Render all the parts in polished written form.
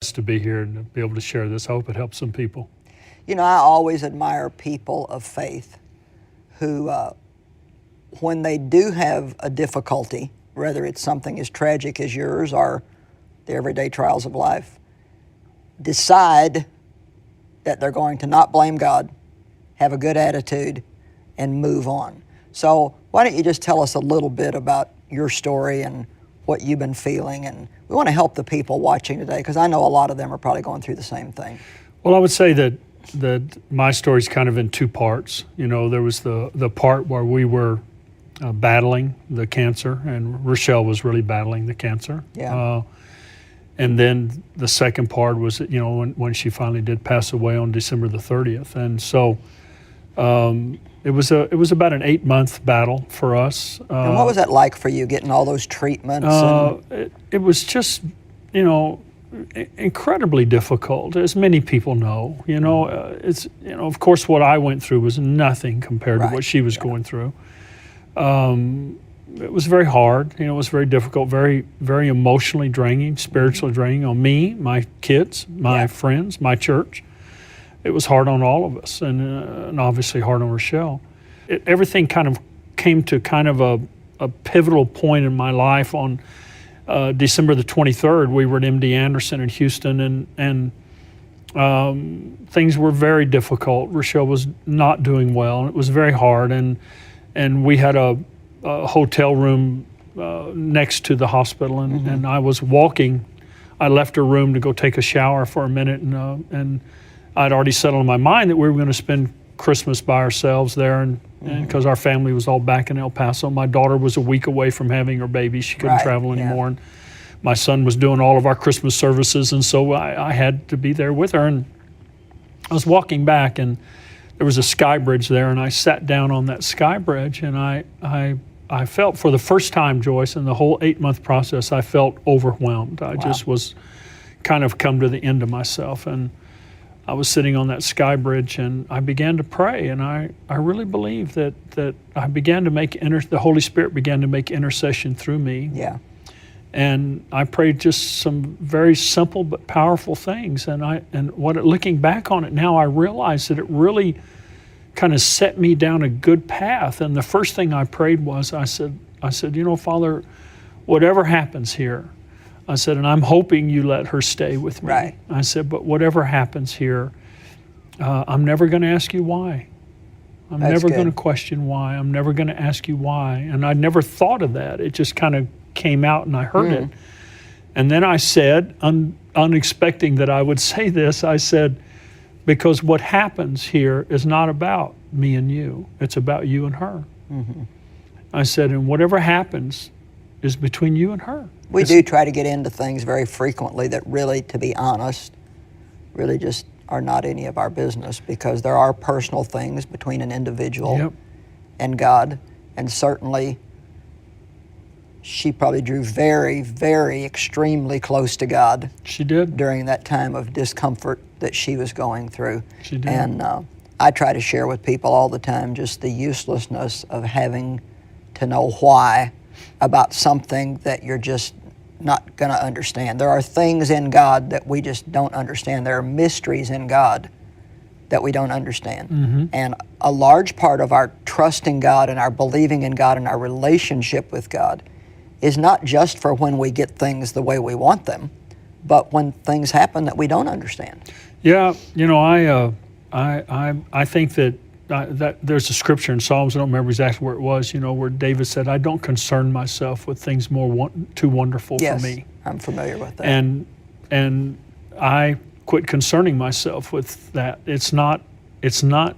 To be here and to be able to share this. I hope it helps some people. You know, I always admire people of faith who, when they do have a difficulty, whether it's something as tragic as yours or the everyday trials of life, decide that they're going to not blame God, have a good attitude, and move on. So why don't you just tell us a little bit about your story and what you've been feeling, and we want to help the people watching today because I know a lot of them are probably going through the same thing. Well, I would say that my story's kind of in two parts. You know, there was the part where we were battling the cancer, and Rochelle was really battling the cancer. Yeah. And then the second part was, you know, when she finally did pass away on December the 30th. And so it was about an 8-month battle for us. And what was that like for you, getting all those treatments? It was just, you know, incredibly difficult, as many people know. You know, it's, you know, of course, what I went through was nothing compared to what she was going through. It was very hard. You know, it was very difficult, very, very emotionally draining, spiritually draining on me, my kids, my friends, my church. It was hard on all of us, and obviously hard on Rochelle. Everything kind of came to kind of a pivotal point in my life on December the 23rd. We were at MD Anderson in Houston, and things were very difficult. Rochelle was not doing well, and it was very hard. And we had a hotel room next to the hospital, and I was walking. I left her room to go take a shower for a minute, and I'd already settled in my mind that we were going to spend Christmas by ourselves there, and because our family was all back in El Paso. My daughter was a week away from having her baby. She couldn't travel anymore. And my son was doing all of our Christmas services, and so I had to be there with her. And I was walking back, and there was a sky bridge there, and I sat down on that sky bridge, and I felt, for the first time, Joyce, in the whole 8-month process, I felt overwhelmed. I just was kind of come to the end of myself. And I was sitting on that sky bridge, and I began to pray, and I really believe that I began to make the Holy Spirit began to make intercession through me. Yeah. And I prayed just some very simple but powerful things. Looking back on it now, I realize that it really kind of set me down a good path. And the first thing I prayed was, I said, you know, Father, whatever happens here, I said, and I'm hoping you let her stay with me. Right. I said, but whatever happens here, I'm never going to ask you why. I'm never going to question why. I'm never going to ask you why. And I never thought of that. It just kind of came out, and I heard it. And then I said, unexpecting that I would say this, I said, because what happens here is not about me and you. It's about you and her. I said, and whatever happens is between you and her. We do try to get into things very frequently that really, to be honest, really just are not any of our business, because there are personal things between an individual and God. And certainly, she probably drew very, very extremely close to God. She did. During that time of discomfort that she was going through. She did. And I try to share with people all the time just the uselessness of having to know why about something that you're just not going to understand. There are things in God that we just don't understand. There are mysteries in God that we don't understand. And a large part of our trusting God and our believing in God and our relationship with God is not just for when we get things the way we want them, but when things happen that we don't understand. Yeah, you know, I think that there's a scripture in Psalms, I don't remember exactly where it was, you know, where David said, I don't concern myself with things too wonderful for me. Yes, I'm familiar with that. And I quit concerning myself with that. It's not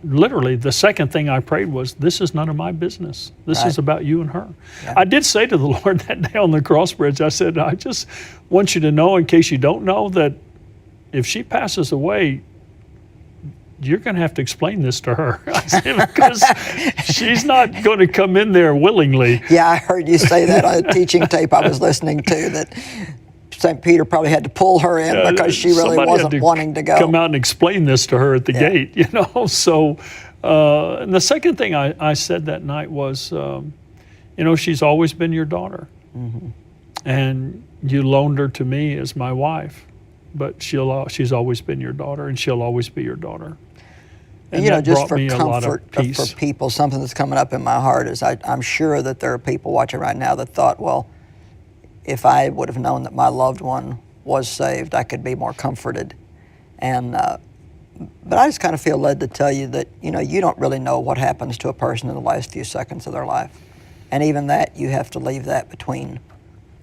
literally, the second thing I prayed was, this is none of my business. This is about you and her. Yeah. I did say to the Lord that day on the cross bridge, I said, I just want you to know, in case you don't know, that if she passes away, you're going to have to explain this to her. I said, because she's not going to come in there willingly. Yeah, I heard you say that on a teaching tape I was listening to, that St. Peter probably had to pull her in because she really wasn't wanting to go. Come out and explain this to her at the gate, you know. So, and the second thing I said that night was, you know, she's always been your daughter. And you loaned her to me as my wife. but she's always been your daughter, and she'll always be your daughter. And that just brought for me a lot of comfort peace. for people, something that's coming up in my heart is I'm sure that there are people watching right now that thought, well, if I would have known that my loved one was saved, I could be more comforted. And but I just kind of feel led to tell you that, you don't really know what happens to a person in the last few seconds of their life. And even that, you have to leave that between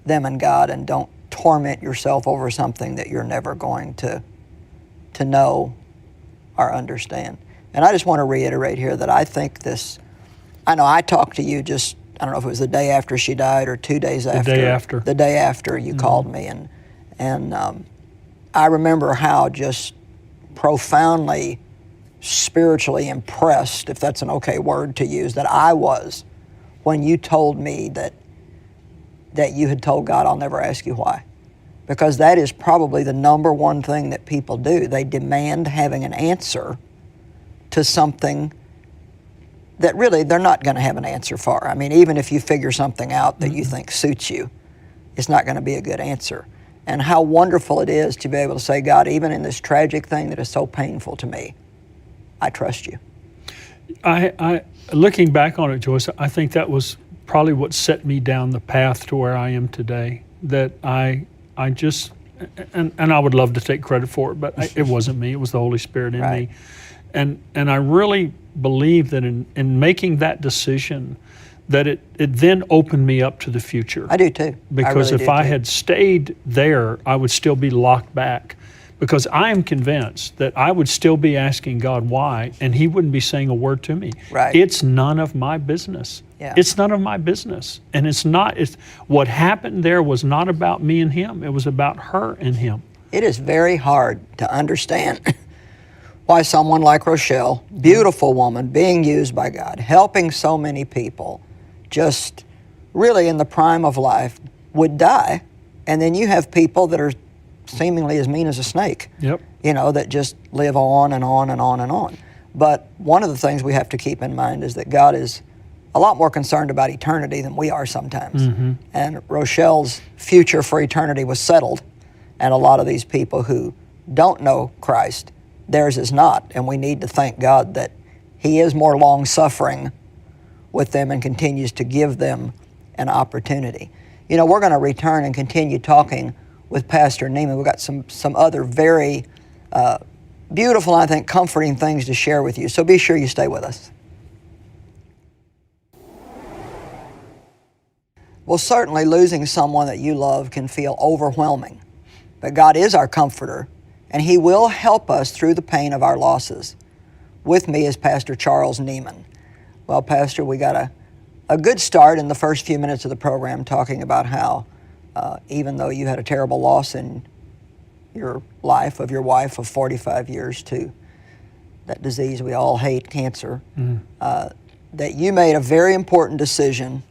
them and God, and don't torment yourself over something that you're never going to know or understand. And I just want to reiterate here that I think I know I talked to you I don't know if it was the day after she died or 2 days after. The day after. The day after you called me. And I remember how just profoundly spiritually impressed, if that's an okay word to use, that I was when you told me that you had told God, I'll never ask you why. Because that is probably the number one thing that people do. They demand having an answer to something that really they're not going to have an answer for. I mean, even if you figure something out that you think suits you, it's not going to be a good answer. And how wonderful it is to be able to say, God, even in this tragic thing that is so painful to me, I trust you. I looking back on it, Joyce, I think that was probably what set me down the path to where I am today. That I just, and I would love to take credit for it, but it wasn't me. It was the Holy Spirit in me. And I really believe that in making that decision, that it then opened me up to the future. I do too. Because if I had stayed there, I would still be locked back. Because I am convinced that I would still be asking God why, and He wouldn't be saying a word to me. Right. It's none of my business. Yeah. It's none of my business. And what happened there was not about me and him. It was about her and him. It is very hard to understand why someone like Rochelle, beautiful woman, being used by God, helping so many people, just really in the prime of life, would die. And then you have people that are seemingly as mean as a snake. Yep. That just live on and on and on and on. But one of the things we have to keep in mind is that God is a lot more concerned about eternity than we are sometimes. Mm-hmm. And Rochelle's future for eternity was settled. And a lot of these people who don't know Christ, theirs is not. And we need to thank God that He is more long-suffering with them and continues to give them an opportunity. We're going to return and continue talking with Pastor Neiman. We've got some other very beautiful, I think, comforting things to share with you. So be sure you stay with us. Well, certainly losing someone that you love can feel overwhelming. But God is our comforter, and He will help us through the pain of our losses. With me is Pastor Charles Neiman. Well, Pastor, we got a good start in the first few minutes of the program talking about how even though you had a terrible loss in your life of your wife of 45 years to that disease we all hate, cancer, that you made a very important decision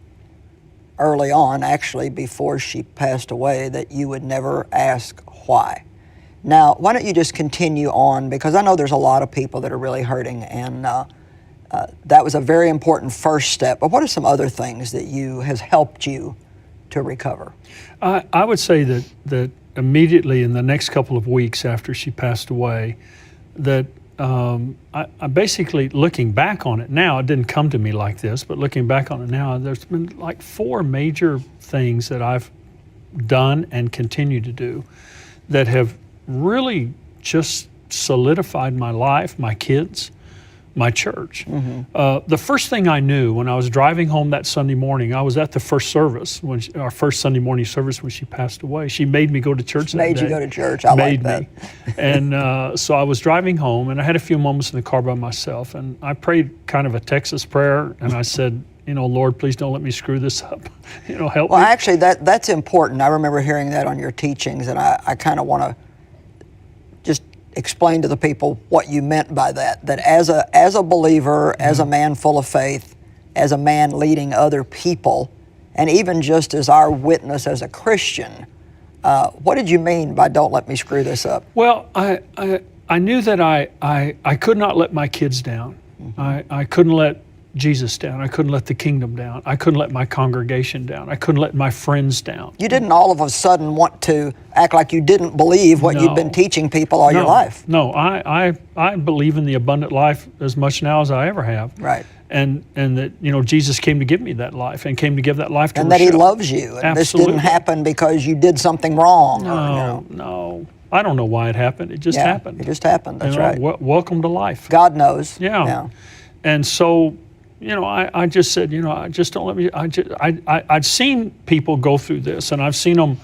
early on, actually before she passed away, that you would never ask why. Now, why don't you just continue on, because I know there's a lot of people that are really hurting, and that was a very important first step. But what are some other things that has helped you to recover? I would say that immediately in the next couple of weeks after she passed away, that I basically, looking back on it now, it didn't come to me like this, but looking back on it now, there's been like 4 major things that I've done and continue to do that have really just solidified my life, my kids, my church. Mm-hmm. The first thing I knew when I was driving home that Sunday morning, I was at the first service, our first Sunday morning service when she passed away. She made me go to church that day. Made you go to church. I like that. And so I was driving home, and I had a few moments in the car by myself, and I prayed kind of a Texas prayer, and I said, Lord, please don't let me screw this up. Help me. Well, actually, that's important. I remember hearing that on your teachings, and I kind of want to just explain to the people what you meant by that. That as a believer, as a man full of faith, as a man leading other people, and even just as our witness as a Christian, what did you mean by don't let me screw this up? Well, I knew that I could not let my kids down. Mm-hmm. I couldn't let Jesus down. I couldn't let the kingdom down. I couldn't let my congregation down. I couldn't let my friends down. You didn't all of a sudden want to act like you didn't believe what you'd been teaching people all your life. No, I believe in the abundant life as much now as I ever have. Right. And that, you know, Jesus came to give me that life and came to give that life to And that He Rochelle. loves you. And Absolutely. this didn't happen because you did something wrong. No. I don't know why it happened. It just happened. It just happened. That's you know, right. Welcome to life. God knows. Yeah. And so, you know, I just said, you know, I just don't let me. I'd seen people go through this, and I've seen them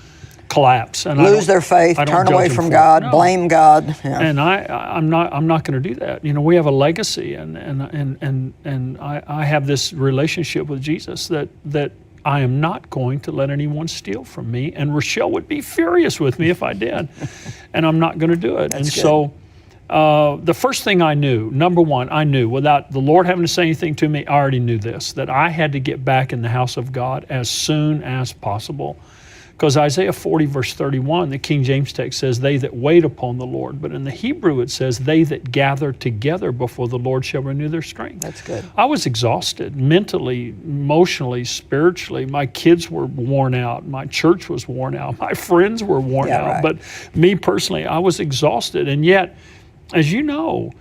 collapse and lose their faith, turn away from God, blame God. Yeah. And I'm not going to do that. You know, we have a legacy, and I have this relationship with Jesus that I am not going to let anyone steal from me. And Rochelle would be furious with me if I did, and I'm not going to do it. That's good. So. The first thing I knew, number one, I knew without the Lord having to say anything to me, I already knew this, that I had to get back in the house of God as soon as possible. Because Isaiah 40 verse 31, the King James text says, they that wait upon the Lord. But in the Hebrew it says, they that gather together before the Lord shall renew their strength. That's good. I was exhausted mentally, emotionally, spiritually. My kids were worn out. My church was worn out. My friends were worn out. Right. But me personally, I was exhausted. And yet, as you know,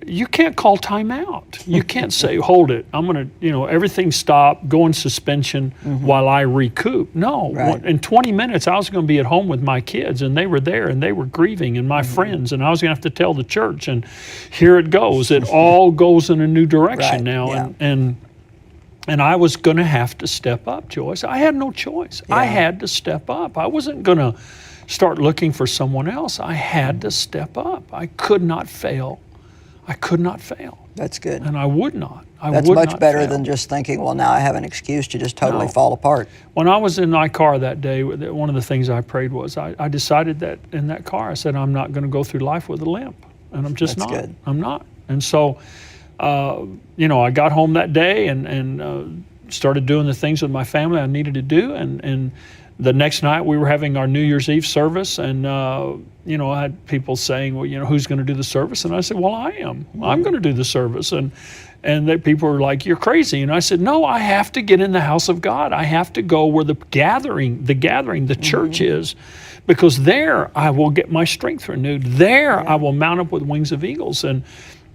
you can't call time out. You can't say, hold it, I'm going to, you know, everything stop, go in suspension while I recoup. No, in 20 minutes, I was going to be at home with my kids, and they were there, and they were grieving, and my friends, and I was going to have to tell the church, and here it goes. It all goes in a new direction now, and I was going to have to step up, Joyce. I had no choice. I had to step up. I wasn't going to start looking for someone else. I had to step up. I could not fail. I could not fail. That's good. And I would not. That's much better than just thinking, well, now I have an excuse to just totally fall apart. When I was in my car that day, one of the things I prayed was, I decided that in that car, I said, I'm not going to go through life with a limp. And I'm just not. Good. I'm not. And so, you know, I got home that day and started doing the things with my family I needed to do. And the next night we were having our New Year's Eve service, and you know, I had people saying, well, you know, who's going to do the service? And I said, well, I am. I'm going to do the service. And people were like, you're crazy. And I said, no, I have to get in the house of God. I have to go where the church is, because there I will get my strength renewed. There I will mount up with wings of eagles. And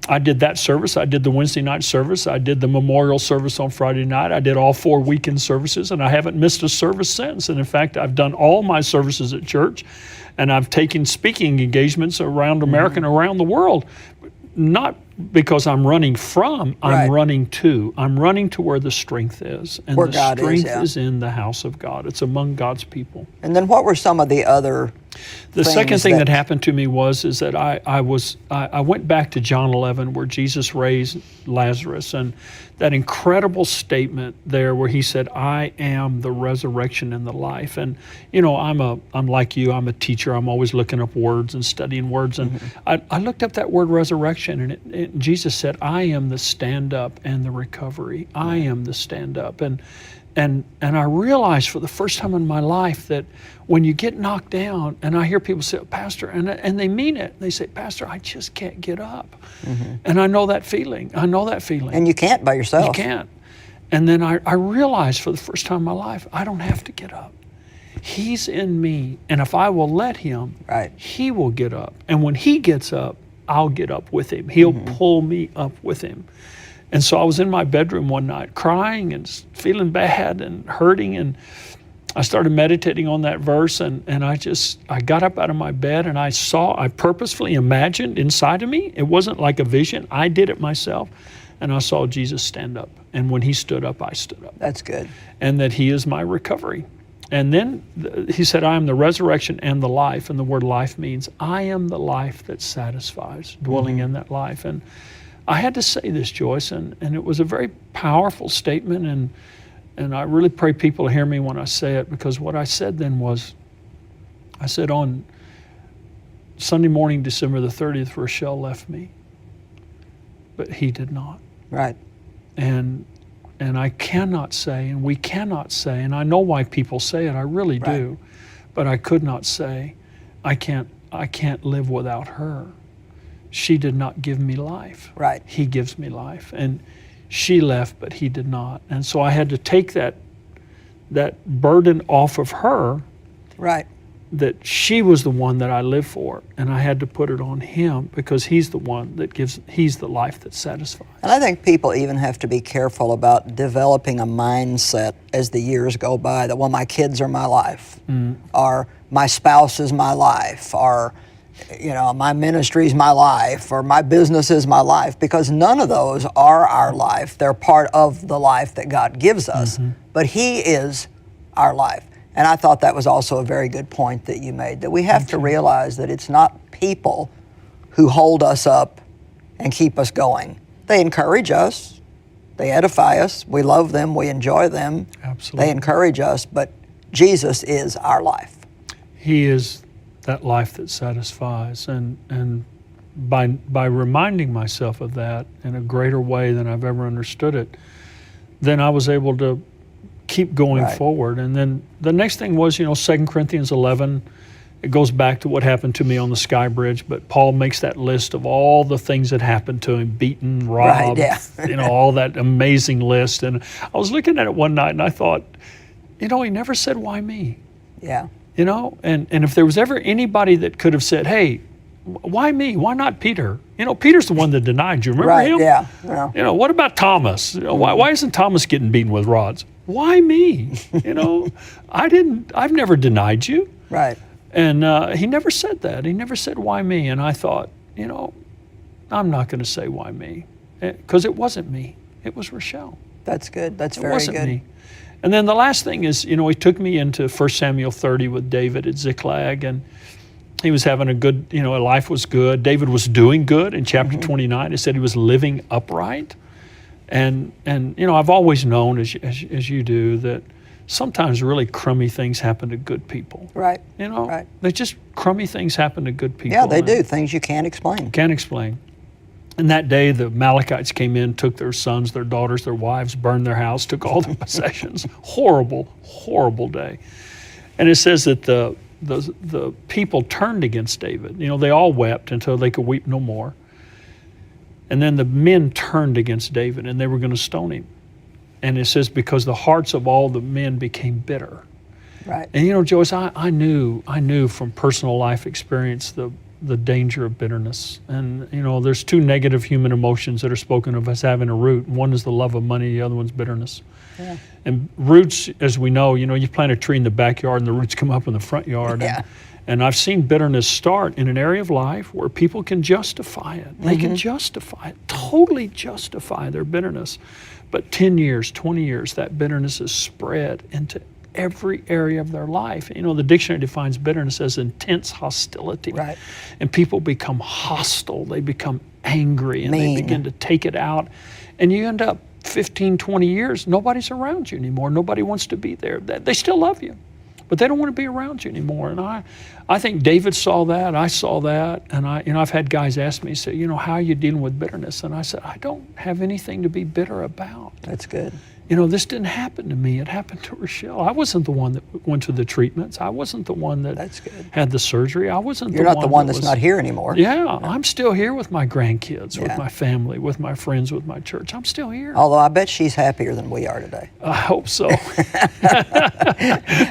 I did that service. I did the Wednesday night service. I did the memorial service on Friday night. I did all 4 weekend services, and I haven't missed a service since. And in fact, I've done all my services at church, and I've taken speaking engagements around America and around the world. Not because I'm running from, I'm running to. I'm running to where the strength is. And where the God strength is in the house of God. It's among God's people. And then what were some of the other The second thing that happened to me is that I went back to John 11, where Jesus raised Lazarus, and that incredible statement there where he said, I am the resurrection and the life. And you know, I'm like you, I'm a teacher. I'm always looking up words and studying words. And I looked up that word resurrection, and Jesus said, I am the stand up and the recovery. I am the stand up. And I realized for the first time in my life that when you get knocked down, and I hear people say, Pastor, and they mean it. They say, Pastor, I just can't get up. And I know that feeling. And you can't by yourself. You can't. And then I realized for the first time in my life, I don't have to get up. He's in me. And if I will let him, he will get up. And when he gets up, I'll get up with him. He'll pull me up with him. And so I was in my bedroom one night crying and feeling bad and hurting, and I started meditating on that verse, and I got up out of my bed, and I purposefully imagined inside of me, it wasn't like a vision, I did it myself, and I saw Jesus stand up. And when he stood up, I stood up. That's good. And that he is my recovery. And then he said, I am the resurrection and the life. And the word life means I am the life that satisfies, dwelling in that life. And I had to say this, Joyce, and it was a very powerful statement, and I really pray people hear me when I say it, because what I said then was, I said on Sunday morning, December the 30th, Rochelle left me, but he did not. Right. And I cannot say, and we cannot say, and I know why people say it, I really do, but I could not say, I can't live without her. She did not give me life. Right. He gives me life. And She left, but he did not. And so I had to take that burden off of her, Right. that she was the one that I live for, and I had to put it on him because he's the one that he's the life that satisfies. And I think people even have to be careful about developing a mindset as the years go by that, well, my kids are my life, or my spouse is my life, or my ministry is my life, or my business is my life, because none of those are our life. They're part of the life that God gives us, but he is our life. And I thought that was also a very good point that you made, that we have to realize that it's not people who hold us up and keep us going. They encourage us, they edify us, we love them, we enjoy them. Absolutely. They encourage us, but Jesus is our life. He is that life that satisfies, and by reminding myself of that in a greater way than I've ever understood it, then I was able to keep going forward. And then the next thing was, 2 Corinthians 11, it goes back to what happened to me on the Sky Bridge, but Paul makes that list of all the things that happened to him, beaten, robbed, all that amazing list. And I was looking at it one night and I thought, he never said, why me? Yeah. And if there was ever anybody that could have said, hey, why me? Why not Peter? Peter's the one that denied you. Remember him? Yeah. What about Thomas? Why isn't Thomas getting beaten with rods? Why me? I've never denied you. Right. And he never said that. He never said, why me? And I thought, I'm not going to say why me, because it wasn't me. It was Rochelle. That's good. That's very good. It wasn't me. And then the last thing is, he took me into 1 Samuel 30 with David at Ziklag, and he was having a good, life was good. David was doing good. In chapter 29, it said he was living upright. And I've always known, as you do, that sometimes really crummy things happen to good people. Right. Right. They just crummy things happen to good people. Yeah, they do. Things you can't explain. Can't explain. And that day, the Amalekites came in, took their sons, their daughters, their wives, burned their house, took all their possessions. Horrible, horrible day. And it says that the people turned against David. They all wept until they could weep no more. And then the men turned against David, and they were going to stone him. And it says, because the hearts of all the men became bitter. Right. And Joyce, I knew from personal life experience the danger of bitterness. And there's two negative human emotions that are spoken of as having a root. One is the love of money, the other one's bitterness. Yeah. And roots, as we know, you plant a tree in the backyard and the roots come up in the front yard. Yeah. And I've seen bitterness start in an area of life where people can justify it. They can justify it, totally justify their bitterness. But 10 years, 20 years, that bitterness is spread into every area of their life. The dictionary defines bitterness as intense hostility. Right. And people become hostile. They become angry, and Mean. they begin to take it out. And you end up 15, 20 years, nobody's around you anymore. Nobody wants to be there. They still love you, but they don't want to be around you anymore. And I think David saw that. I saw that. And I've had guys ask me, say, how are you dealing with bitterness? And I said, I don't have anything to be bitter about. That's good. This didn't happen to me. It happened to Rochelle. I wasn't the one that went to the treatments. I wasn't the one that That's good. had the surgery. I wasn't You're the not one the one that that's was, not here anymore. Yeah, I'm still here with my grandkids, with Yeah. my family, with my friends, with my church. I'm still here. Although I bet she's happier than we are today. I hope so.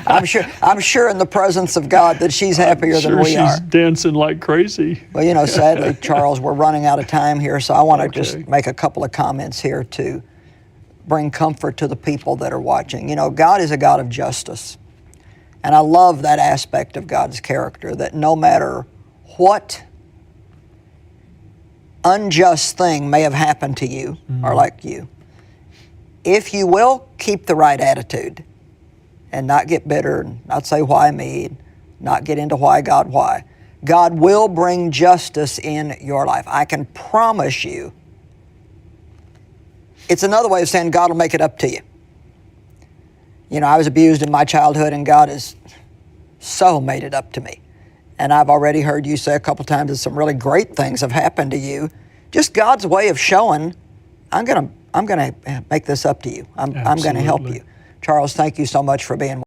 I'm sure in the presence of God that she's happier than we are. She's dancing like crazy. Well, sadly, Charles, we're running out of time here, so I want to just Okay. make a couple of comments here to bring comfort to the people that are watching. God is a God of justice. And I love that aspect of God's character, that no matter what unjust thing may have happened to you or like you, if you will keep the right attitude and not get bitter, and not say why me, not get into why, God will bring justice in your life. I can promise you. It's another way of saying God will make it up to you. I was abused in my childhood, and God has so made it up to me. And I've already heard you say a couple times that some really great things have happened to you. Just God's way of showing, I'm gonna make this up to you. I'm gonna help Absolutely. you. Charles, thank you so much for being